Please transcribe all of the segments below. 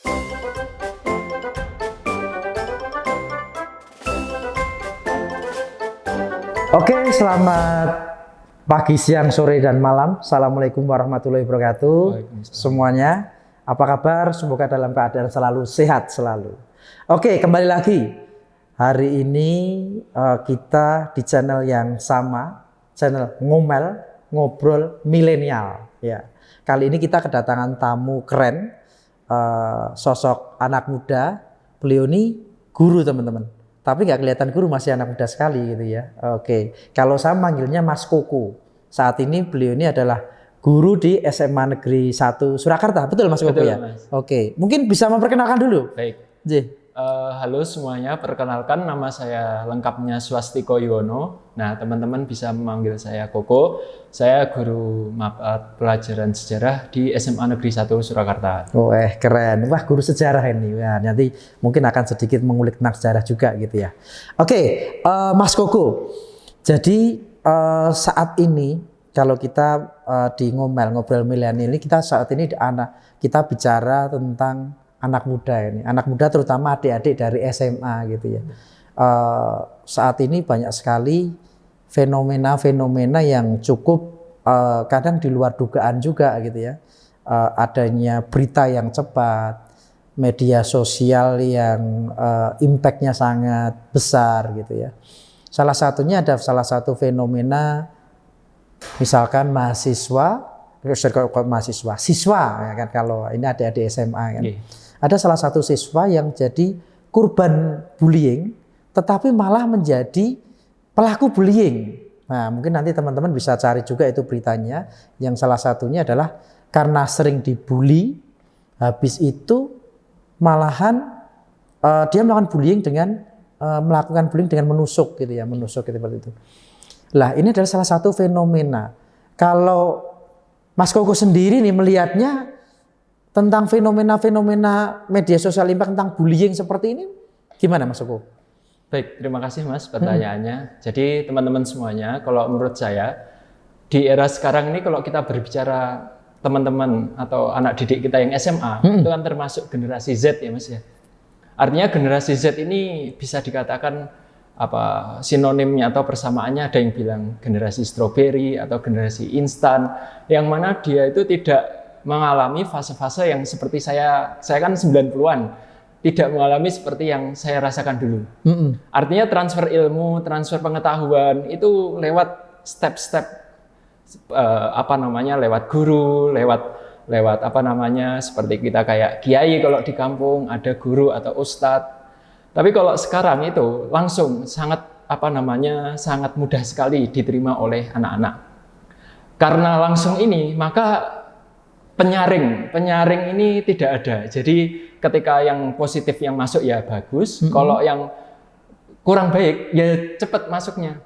Oke, selamat pagi, siang, sore, dan malam. Assalamualaikum warahmatullahi wabarakatuh. Semuanya, apa kabar? Semoga dalam keadaan selalu sehat selalu. Oke, kembali lagi. Hari ini kita di channel yang sama, channel Ngomel, Ngobrol Milenial. Ya, kali ini kita kedatangan tamu keren, sosok anak muda. Beliau ini guru, teman-teman. Tapi nggak kelihatan guru, masih anak muda sekali gitu ya. Oke, kalau saya manggilnya Mas Koko. Saat ini beliau ini adalah guru di SMA Negeri 1 Surakarta. Betul Mas Koko ya? Mas. Oke, mungkin bisa memperkenalkan dulu. Baik. J. Halo semuanya, perkenalkan nama saya lengkapnya Swastiko Yuwono. Nah, teman-teman bisa memanggil saya Koko. Saya guru mata pelajaran sejarah di SMA Negeri 1 Surakarta. Oh, keren. Wah, guru sejarah ini. Wah, nanti mungkin akan sedikit mengulik tentang sejarah juga gitu ya. Oke, Mas Koko. Jadi saat ini kalau kita di Ngobrol Milenial ini, kita saat ini kita bicara tentang anak muda ini, anak muda terutama adik-adik dari SMA gitu ya. Saat ini banyak sekali fenomena-fenomena yang cukup kadang di luar dugaan juga gitu ya. Adanya berita yang cepat, media sosial yang impact-nya sangat besar gitu ya. Salah satunya ada salah satu fenomena, misalkan siswa ya kan, kalau ini adik-adik SMA kan. Ada salah satu siswa yang jadi korban bullying, tetapi malah menjadi pelaku bullying. Nah, mungkin nanti teman-teman bisa cari juga itu beritanya. Yang salah satunya adalah karena sering dibully, habis itu malahan dia melakukan bullying dengan menusuk gitu ya, menusuk gitu, seperti itu. Lah, ini adalah salah satu fenomena. Kalau Mas Koko sendiri nih melihatnya tentang fenomena-fenomena media sosial impact tentang bullying seperti ini, gimana Mas Koko? Baik, terima kasih Mas pertanyaannya. Jadi teman-teman semuanya, kalau menurut saya di era sekarang ini kalau kita berbicara teman-teman atau anak didik kita yang SMA, itu kan termasuk generasi Z ya Mas ya. Artinya generasi Z ini bisa dikatakan sinonimnya atau persamaannya, ada yang bilang generasi stroberi atau generasi instan, yang mana dia itu tidak mengalami fase-fase yang seperti saya kan 90-an, tidak mengalami seperti yang saya rasakan dulu. Artinya transfer ilmu, transfer pengetahuan itu lewat step-step lewat guru, lewat seperti kita kayak kiai kalau di kampung ada guru atau ustadz. Tapi kalau sekarang itu langsung sangat mudah sekali diterima oleh anak-anak. Karena langsung ini, maka penyaring ini tidak ada. Jadi ketika yang positif yang masuk ya bagus, kalau yang kurang baik ya cepat masuknya.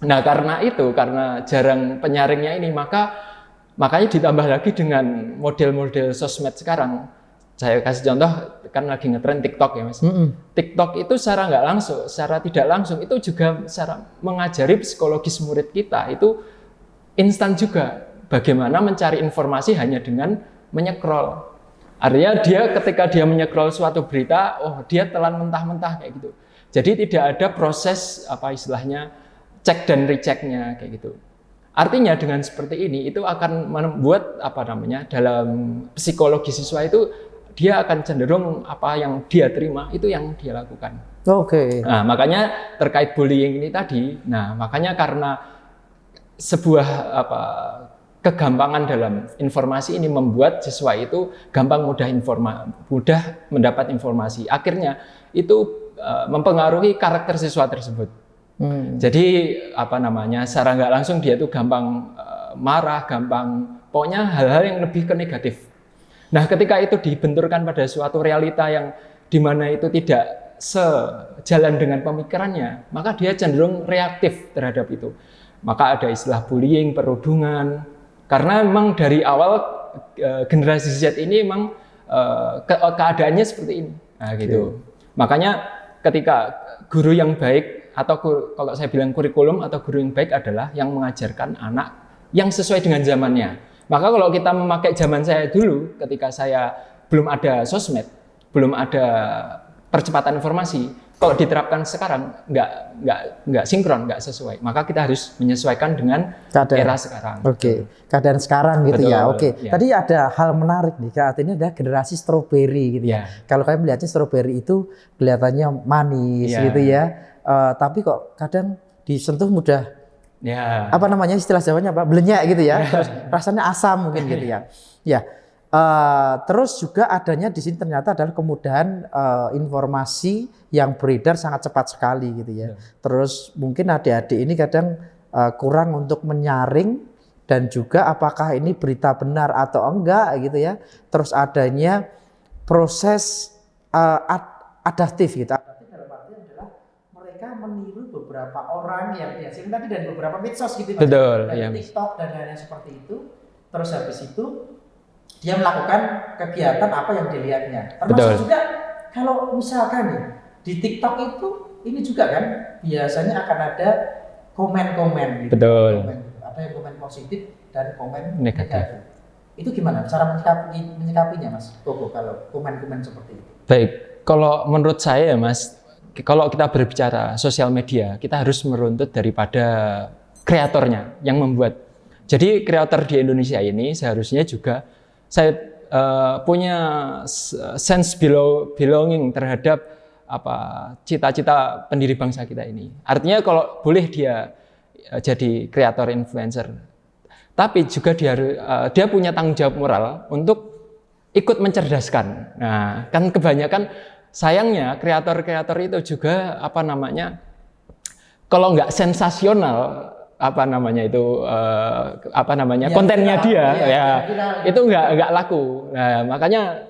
Nah, karena jarang penyaringnya ini, makanya ditambah lagi dengan model-model sosmed sekarang. Saya kasih contoh, kan lagi ngetren TikTok ya Mas. TikTok itu secara tidak langsung itu juga secara mengajari psikologis murid kita itu instan juga. Bagaimana mencari informasi hanya dengan menyecroll. Artinya ketika dia menyecroll suatu berita, dia telan mentah-mentah kayak gitu. Jadi tidak ada proses cek dan rechecknya kayak gitu. Artinya dengan seperti ini itu akan membuat dalam psikologi siswa itu dia akan cenderung apa yang dia terima itu yang dia lakukan. Oke. Nah, makanya terkait bullying ini tadi, makanya karena sebuah kegampangan dalam informasi ini membuat siswa itu gampang mudah mendapat informasi. Akhirnya itu mempengaruhi karakter siswa tersebut. Jadi secara nggak langsung dia itu gampang marah, pokoknya hal-hal yang lebih ke negatif. Nah, ketika itu dibenturkan pada suatu realita yang dimana itu tidak sejalan dengan pemikirannya, maka dia cenderung reaktif terhadap itu. Maka ada istilah bullying, perundungan. Karena memang dari awal generasi Z ini memang keadaannya seperti ini. Nah, gitu. Makanya ketika guru yang baik atau kalau saya bilang kurikulum atau guru yang baik adalah yang mengajarkan anak yang sesuai dengan zamannya. Maka kalau kita memakai zaman saya dulu ketika saya belum ada sosmed, belum ada percepatan informasi. Kalau diterapkan sekarang nggak sinkron, nggak sesuai. Maka kita harus menyesuaikan dengan era sekarang. Oke, keadaan sekarang gitu. Betul, ya. Oke. Ya. Tadi ada hal menarik nih. Saat ini ada generasi stroberi gitu ya. Kalau kalian melihatnya stroberi itu kelihatannya manis gitu ya. Tapi kok kadang disentuh mudah. Ya. Apa namanya istilah Jawanya apa? Belenyek gitu ya. Terus rasanya asam mungkin gitu ya. Ya. Terus juga adanya di sini ternyata adalah kemudahan informasi yang beredar sangat cepat sekali gitu ya. Terus mungkin adik-adik ini kadang kurang untuk menyaring dan juga apakah ini berita benar atau enggak gitu ya. Terus adanya proses adaptif gitu. Adaptif dalam arti adalah mereka meniru beberapa orang yang biasanya tadi dari beberapa medsos gitu. Betul. Dari TikTok dan lain-lain seperti itu. Terus habis itu dia melakukan kegiatan apa yang dilihatnya. Termasuk juga kalau misalkan nih di TikTok itu ini juga kan biasanya akan ada komen-komen gitu. Betul. Ada yang komen positif dan komen negatif. Itu gimana cara menyikapinya Mas Koko kalau komen-komen seperti itu? Baik, kalau menurut saya ya Mas, kalau kita berbicara sosial media, kita harus meruntut daripada kreatornya yang membuat. Jadi kreator di Indonesia ini seharusnya juga saya punya sense belonging terhadap cita-cita pendiri bangsa kita ini. Artinya kalau boleh dia jadi kreator influencer, tapi juga dia punya tanggung jawab moral untuk ikut mencerdaskan. Nah, kan kebanyakan sayangnya kreator-kreator itu juga kalau nggak sensasional kontennya dia itu nggak laku. Nah, makanya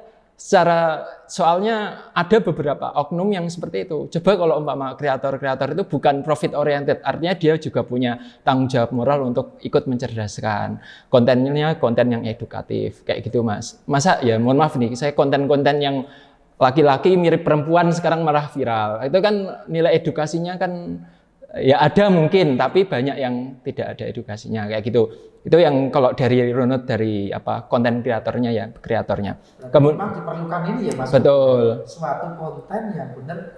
soalnya ada beberapa oknum yang seperti itu. Coba kalau umpama kreator-kreator itu bukan profit oriented, artinya dia juga punya tanggung jawab moral untuk ikut mencerdaskan. Kontennya konten yang edukatif kayak gitu Mas. Masa ya mohon maaf nih, saya konten-konten yang laki-laki mirip perempuan sekarang malah viral. Itu kan nilai edukasinya kan ya ada mungkin, tapi banyak yang tidak ada edukasinya kayak gitu. Itu yang kalau dari runut dari konten kreatornya. Memang diperlukan ini ya Mas. Betul. Suatu konten yang benar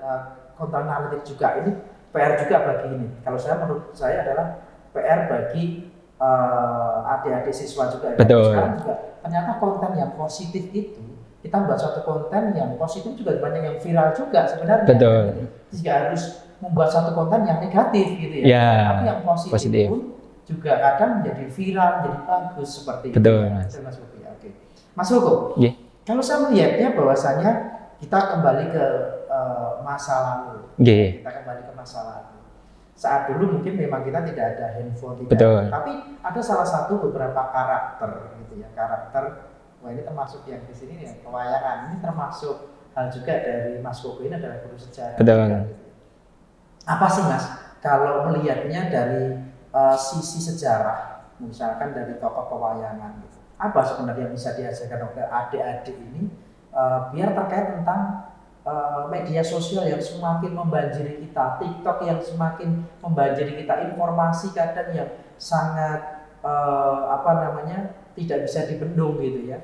konten analitik juga. Ini PR juga bagi ini. Kalau menurut saya adalah PR bagi adik-adik siswa juga. Betul. Sekarang juga ternyata konten yang positif itu kita buat suatu konten yang positif juga banyak yang viral juga sebenarnya. Betul. Tidak harus membuat satu konten yang negatif gitu ya. Tapi yang positif pun juga kadang menjadi viral, menjadi bagus seperti itu. Betul, Mas. Oke. Mas Hugo, kalau saya melihatnya bahwasanya kita kembali ke masa lalu. Kita kembali ke masa lalu. Saat dulu mungkin memang kita tidak ada handphone, tapi ada salah satu beberapa karakter gitu ya. Karakter, ini termasuk yang di sini nih, pewayangan. Ini termasuk hal juga dari Mas Koko ini adalah guru sejarah. Betul. Apa sih Mas, kalau melihatnya dari sisi sejarah, misalkan dari tokoh pewayangan, apa sebenarnya yang bisa diajarkan oleh adik-adik ini biar terkait tentang media sosial yang semakin membanjiri kita, TikTok yang semakin membanjiri kita, informasi kadang yang sangat tidak bisa dibendung gitu ya.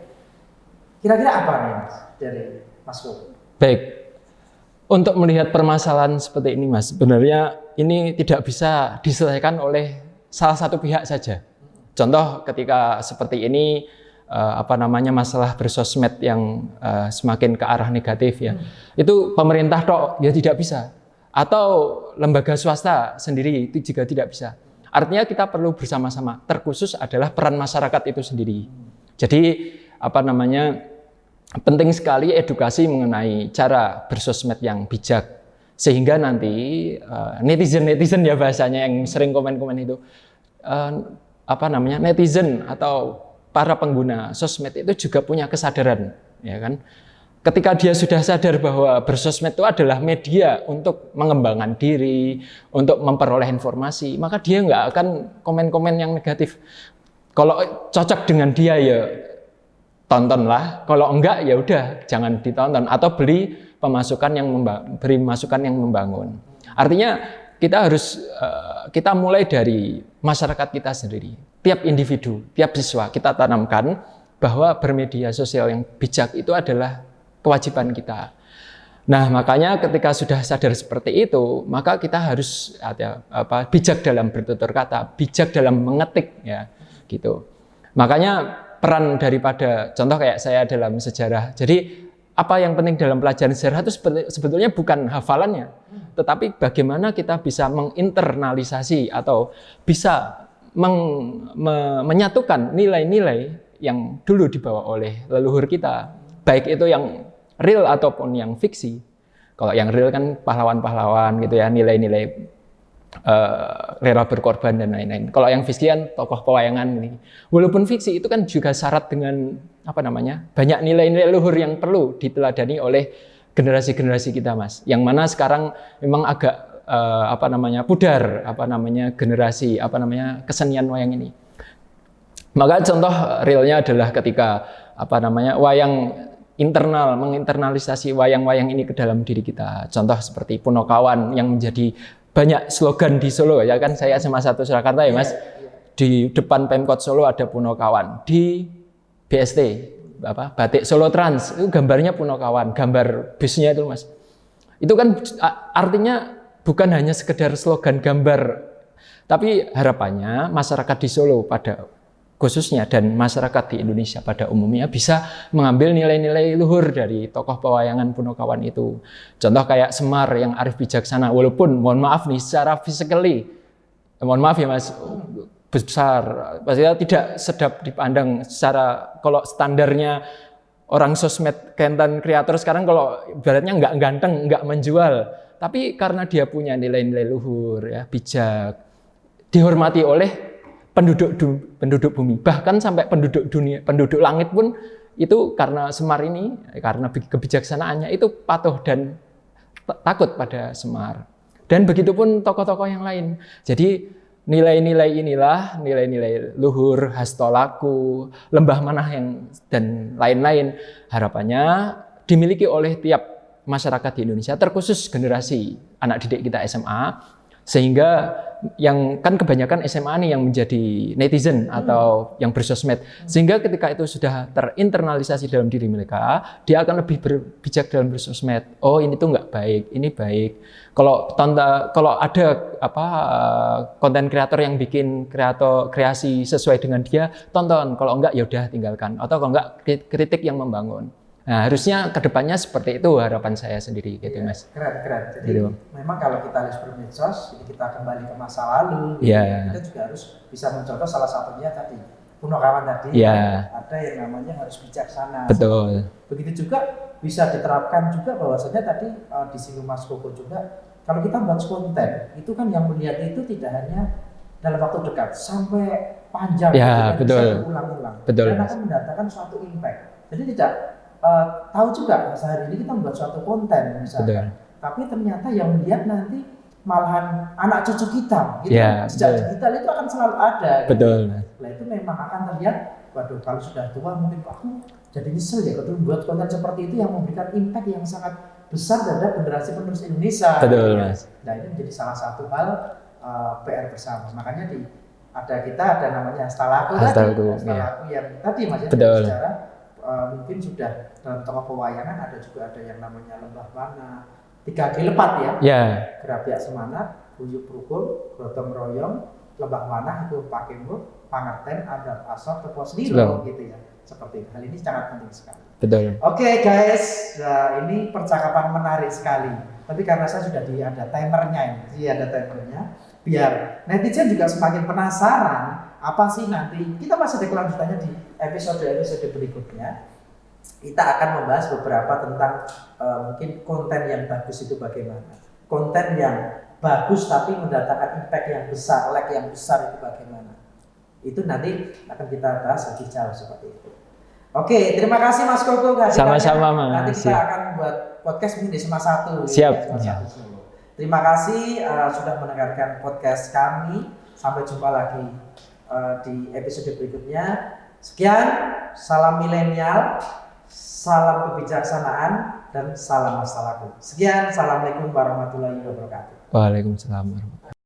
Kira-kira apa nih Mas dari Mas Koko? Baik. Untuk melihat permasalahan seperti ini Mas, sebenarnya ini tidak bisa diselesaikan oleh salah satu pihak saja. Contoh ketika seperti ini masalah bersosmed yang semakin ke arah negatif ya. Itu pemerintah ya tidak bisa. Atau lembaga swasta sendiri itu juga tidak bisa. Artinya kita perlu bersama-sama. Terkhusus adalah peran masyarakat itu sendiri. Jadi penting sekali edukasi mengenai cara bersosmed yang bijak, sehingga nanti netizen ya bahasanya yang sering komen-komen itu netizen atau para pengguna sosmed itu juga punya kesadaran, ya kan? Ketika dia sudah sadar bahwa bersosmed itu adalah media untuk mengembangkan diri, untuk memperoleh informasi, maka dia nggak akan komen-komen yang negatif. Kalau cocok dengan dia ya tontonlah, kalau enggak ya udah jangan ditonton atau beri masukan yang membangun. Artinya kita mulai dari masyarakat kita sendiri, tiap individu, tiap siswa kita tanamkan bahwa bermedia sosial yang bijak itu adalah kewajiban kita. Nah, makanya ketika sudah sadar seperti itu, maka kita harus bijak dalam bertutur kata, bijak dalam mengetik ya, gitu. Makanya peran daripada contoh kayak saya dalam sejarah. Jadi apa yang penting dalam pelajaran sejarah itu sebetulnya bukan hafalannya, tetapi bagaimana kita bisa menginternalisasi atau bisa menyatukan nilai-nilai yang dulu dibawa oleh leluhur kita, baik itu yang real ataupun yang fiksi. Kalau yang real kan pahlawan-pahlawan gitu ya, nilai-nilai rela berkorban dan lain-lain. Kalau yang fiksi kan tokoh pewayangan ini. Walaupun fiksi itu kan juga syarat dengan banyak nilai-nilai luhur yang perlu diteladani oleh generasi-generasi kita, Mas. Yang mana sekarang memang agak pudar generasi kesenian wayang ini. Maka contoh realnya adalah ketika wayang internal, menginternalisasi wayang-wayang ini ke dalam diri kita. Contoh seperti Punokawan yang menjadi banyak slogan di Solo, ya kan saya SMA 1 Surakarta ya Mas. Di depan Pemkot Solo ada Punokawan. Di BST, Batik Solo Trans, itu gambarnya Punokawan, gambar busnya itu Mas. Itu kan artinya bukan hanya sekedar slogan gambar, tapi harapannya masyarakat di Solo khususnya dan masyarakat di Indonesia pada umumnya bisa mengambil nilai-nilai luhur dari tokoh pewayangan Punokawan itu. Contoh kayak Semar yang arif bijaksana, walaupun mohon maaf nih secara physically, mohon maaf ya Mas, besar, pastinya tidak sedap dipandang secara, kalau standarnya orang sosmed content creator sekarang kalau ibaratnya nggak ganteng, nggak menjual, tapi karena dia punya nilai-nilai luhur ya, bijak, dihormati oleh penduduk bumi, bahkan sampai penduduk dunia, penduduk langit pun itu karena Semar ini, karena kebijaksanaannya itu patuh dan takut pada Semar. Dan begitupun tokoh-tokoh yang lain. Jadi nilai-nilai inilah, nilai-nilai luhur, hastolaku, lembah manah dan lain-lain, harapannya dimiliki oleh tiap masyarakat di Indonesia, terkhusus generasi anak didik kita SMA, sehingga yang kan kebanyakan SMA nih yang menjadi netizen atau yang bersosmed, sehingga ketika itu sudah terinternalisasi dalam diri mereka, dia akan lebih bijak dalam bersosmed. Oh ini tuh nggak baik, ini baik. Kalau ada konten kreator yang bikin kreasi sesuai dengan dia, tonton. Kalau enggak ya udah tinggalkan. Atau kalau enggak kritik yang membangun. Nah, harusnya kedepannya seperti itu harapan saya sendiri gitu, Mas. Keren. Jadi gitu. Memang kalau kita lihat bermedsos, kita kembali ke masa lalu, kita juga harus bisa mencontoh salah satunya tadi Punokawan tadi. Ada yang namanya harus bijaksana. Betul. Begitu juga bisa diterapkan juga bahwasanya tadi di sini Mas Koko juga, kalau kita membuat konten, itu kan yang melihat itu tidak hanya dalam waktu dekat, sampai panjang, bisa berulang-ulang, dan akan mendatangkan suatu impact. Jadi tidak tahu juga sehari ini kita membuat suatu konten misalnya, tapi ternyata yang melihat nanti malahan anak cucu kita, gitu. Sejak digital itu akan selalu ada. Betul. Gitu. Nah itu memang akan terlihat, waduh kalau sudah tua mungkin aku jadi nyesel ya kalau buat konten seperti itu yang memberikan impact yang sangat besar terhadap generasi penerus Indonesia. Betul, Mas. Nah ini menjadi salah satu hal PR bersama. Makanya ada namanya Hastalaku yang tadi Mas ya, secara mungkin sudah dalam tokoh pewayangan ada yang namanya lembah mana, 3G lepat ya. Gerabiak semangat, buyuk rukun, gotong royong, lembah mana itu pakembo, pangerten, adab asor, tepos lilo gitu ya. Seperti hal ini sangat penting sekali. Betul. Oke guys, nah ini percakapan menarik sekali. Tapi karena saya sudah ada timernya ini, ada timernya, biar netizen juga semakin penasaran. Apa sih nanti, kita masih ada kelanjutannya di episode berikutnya. Kita akan membahas beberapa tentang mungkin konten yang bagus itu bagaimana, konten yang bagus tapi mendatangkan impact yang besar, like yang besar itu bagaimana. Itu nanti akan kita bahas lebih jauh seperti itu. Oke, terima kasih Mas Koko. Sama-sama Mas. Nanti kita akan buat podcast mungkin di SMA 1. Siap. Terima kasih sudah mendengarkan podcast kami. Sampai jumpa lagi di episode berikutnya. Sekian, salam milenial, salam kebijaksanaan, dan salam Hastalaku. Sekian, assalamualaikum warahmatullahi wabarakatuh. Waalaikumsalam warahmatullahi wabarakatuh.